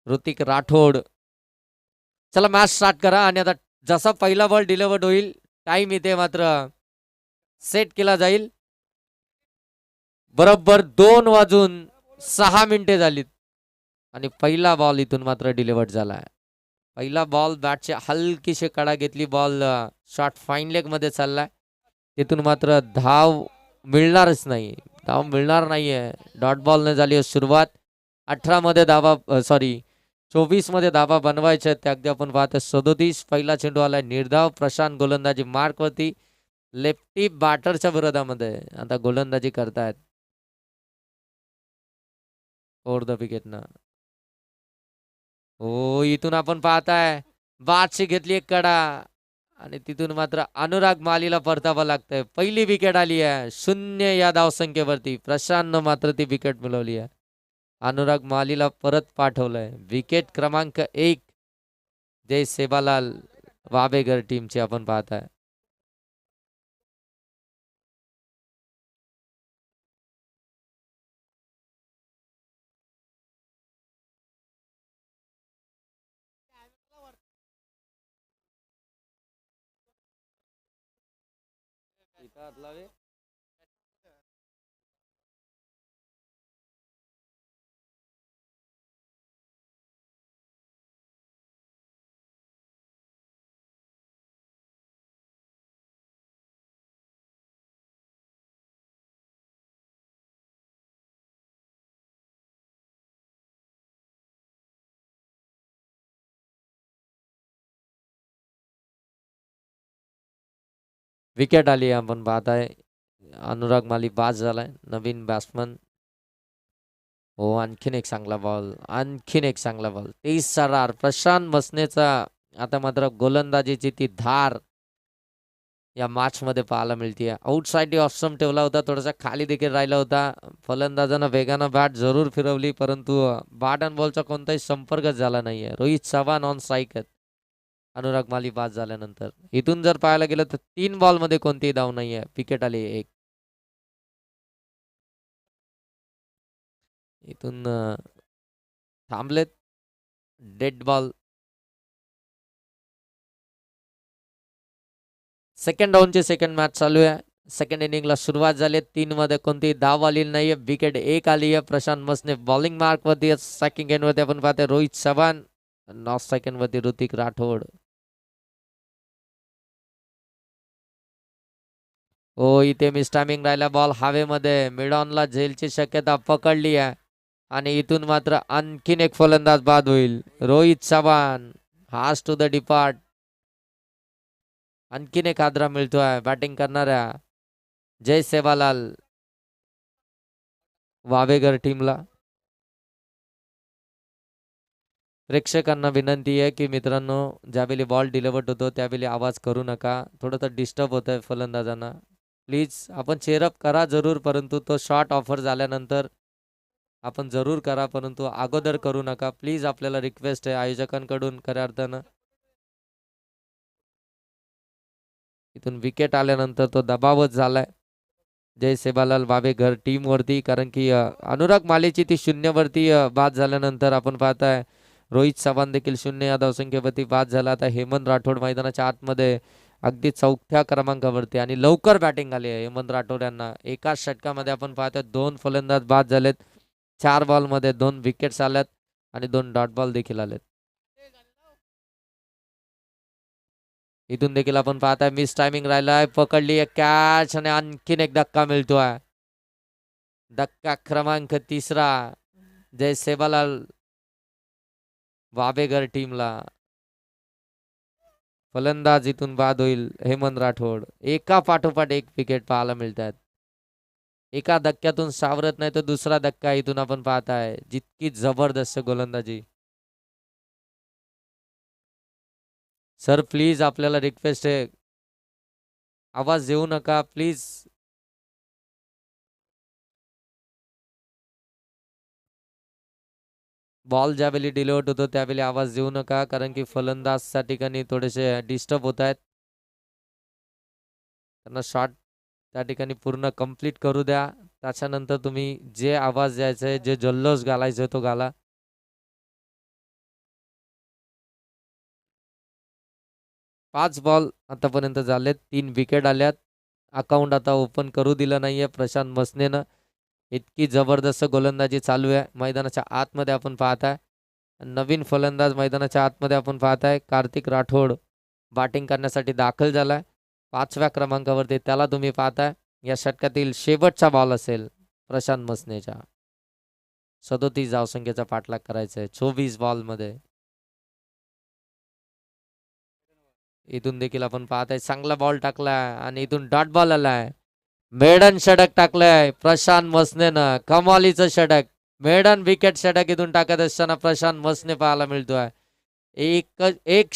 ऋतिक राठोड. चला match start करा. आणि आता जसा पहिला बॉल डिलिव्हर्ड होईल टाइम इथे मात्र सेट केला जाईल. बरोबर 2:06 झालीत आणि पहिला बॉल इथून मात्र डिलिव्हर्ड झालाय. पहिला बॉल बॅटची हलकीशी कडा घेतली. बॉल शॉट फाईन लेग मध्ये चाललाय. तिथून मात्र धाव मिळणारच नाही. धाव मिळणार नाहीये. डॉट बॉल न झाली सुरुवात. 18 मध्ये धावा सॉरी 24 मध्ये धावा बनवायच्या त्या अगदी आपण पाहतो 37. पहिला चेंडू आलाय निर्धाव. प्रशांत गोलंदाजी मार्क वरती. लेफ्टी बॅटरच्या विरोधामध्ये आता गोलंदाजी करतायत ओव्हर द विकेट ना. हो इथून आपण पाहताय बादशी घेतली एक कडा आणि तिथून मात्र अनुराग मालीला परतावं लागतंय. पहिली विकेट आली आहे 0 या धावसंख्येवरती. प्रशांतनं मात्र ती विकेट मिळवली आहे. अनुराग मालीला परत पाठवलंय. विकेट क्रमांक 1 जय सेवालाल वाबेगर टीमची आपण पाहताय. विकेट आली आपण पाहताय. अनुराग माली बाद झालाय. नवीन बॅट्समन. हो आणखीन एक चांगला बॉल. आणखीन एक चांगला बॉल. 23 रार. प्रशांत मसनेचा आता मात्र गोलंदाजीची ती धार या मॅच मध्ये पाहायला मिळते. आउटसाइड ऑप्शन ठेवला होता. थोडासा खाली देखील राहिला होता. फलंदाजानं वेगानं बॅट जरूर फिरवली परंतु बॅट अँड बॉलचा कोणताही संपर्कच झाला नाहीये. Rohit Chavan on strike. अनुराग माली बाद झाल्यानंतर इथून जर पाहायला गेलं तर 3 बॉल मध्ये कोणतीही धाव नाहीये. विकेट आली एक. इथून थांबलेत. Dead ball. सेकंड डाऊनची सेकंड मॅच चालू आहे. सेकंड इनिंगला सुरुवात झाली. 3 मध्ये कोणतीही धाव आलेली नाहीये. विकेट एक आली आहे. प्रशांत मसने बॉलिंग मार्क वरती. सेकंड एंड वरती आपण पाहतोय रोहित चव्हाण. नॉट सेकंड वरती ऋतिक राठोड. हो इथे मिस टायमिंग राहिला. बॉल हवेमध्ये मिड ऑनला झेलची शक्यता पकडली आहे. आणि इथून मात्र आणखीन एक फलंदाज बाद होईल. रोहित चव्हाण हास टू द डिपार्ट. आणखीन एक हादरा मिळतोय बॅटिंग करणाऱ्या जय सेवालाल वावेगर टीमला. प्रेक्षकांना विनंती आहे की मित्रांनो ज्यावेळी बॉल डिलिव्हर्ड होतो त्यावेळी आवाज करू नका. थोडंसं डिस्टर्ब होत आहे फलंदाजांना. प्लीज आपण चेअरअप करा जरूर परंतु तो शॉट ऑफर झाल्यानंतर आपण जरूर करा परंतु अगोदर करू नका. प्लीज आपल्याला रिक्वेस्ट आहे आयोजकांकडून खऱ्या अर्थानं. इथून विकेट आल्यानंतर तो दबावच झालाय जय सेवालाल वावेघर टीम वरती. कारण की अनुराग मालेची ती 0 वरती बाद झाल्यानंतर आपण पाहताय रोहित चव्हाण देखील 0 या धावसंख्येवरती बाद झाला. आता हेमंत राठोड मैदानाच्या आतमध्ये अगदी 4थ्या क्रमांकावरती आणि लवकर बॅटिंग आली आहे हेमंत राठोड यांना. एकाच षटकामध्ये आपण पाहतोय 2 फलंदाज बाद झालेत. 4 बॉलमध्ये 2 विकेट्स आल्यात आणि 2 डॉट बॉल देखील आलेत. इथून देखील आपण पाहताय मिस टायमिंग राहिलाय. पकडली एक कॅच आणि आणखीन एक धक्का मिळतोय. धक्का क्रमांक 3 जय सेवालाल वाबेगर टीमला. फलंदाज इथून बाद होईल हेमंत राठोड. एका पाठोपाठ एक विकेट पाहायला मिळतात. एका धक्क्यातून सावरत नाही तर दुसरा धक्का इथून आपण पाहताय. जितकी जबरदस्त गोलंदाजी. सर प्लीज आपल्याला रिक्वेस्ट आहे आवाज देऊ नका प्लीज. बॉल ज्यावेळी डिलिव्हर्ड होतो त्यावेळी आवाज देऊ नका कारण की फलंदाज त्या ठिकाणी थोडेसे डिस्टर्ब होत आहेत. त्यांना शॉट त्या ठिकाणी पूर्ण कंप्लीट करू द्या. त्याच्यानंतर तुम्ही जे आवाज द्यायचा आहे जे जल्लोष घालायचा तो घाला. 5 बॉल आतापर्यंत झालेत, 3 विकेट आल्यात. अकाउंट आता ओपन करू दिलं नाहीये प्रशांत मसनेनं. इतकी जबरदस्त गोलंदाजी चालू आहे मैदानाच्या आतमध्ये आपण पाहताय. नवीन फलंदाज मैदानाच्या आतमध्ये आपण पाहताय. कार्तिक राठोड बॅटिंग करण्यासाठी दाखल झालाय 5व्या क्रमांकावरती. त्याला तुम्ही पाहताय. या षटकातील शेवटचा बॉल असेल प्रशांत मसनेच्या. 37 धावसंख्येचा पाठलाग करायचा आहे 24 बॉलमध्ये. इथून देखील आपण पाहताय चांगला बॉल टाकलाय आणि इथून डॉट बॉल आलाय. मेडन षटक टाकलंय प्रशांत मसनेनं. कमालीचं षटक, मेडन विकेट षटक इथून टाकत असताना प्रशांत मसने पाहायला मिळतोय. एक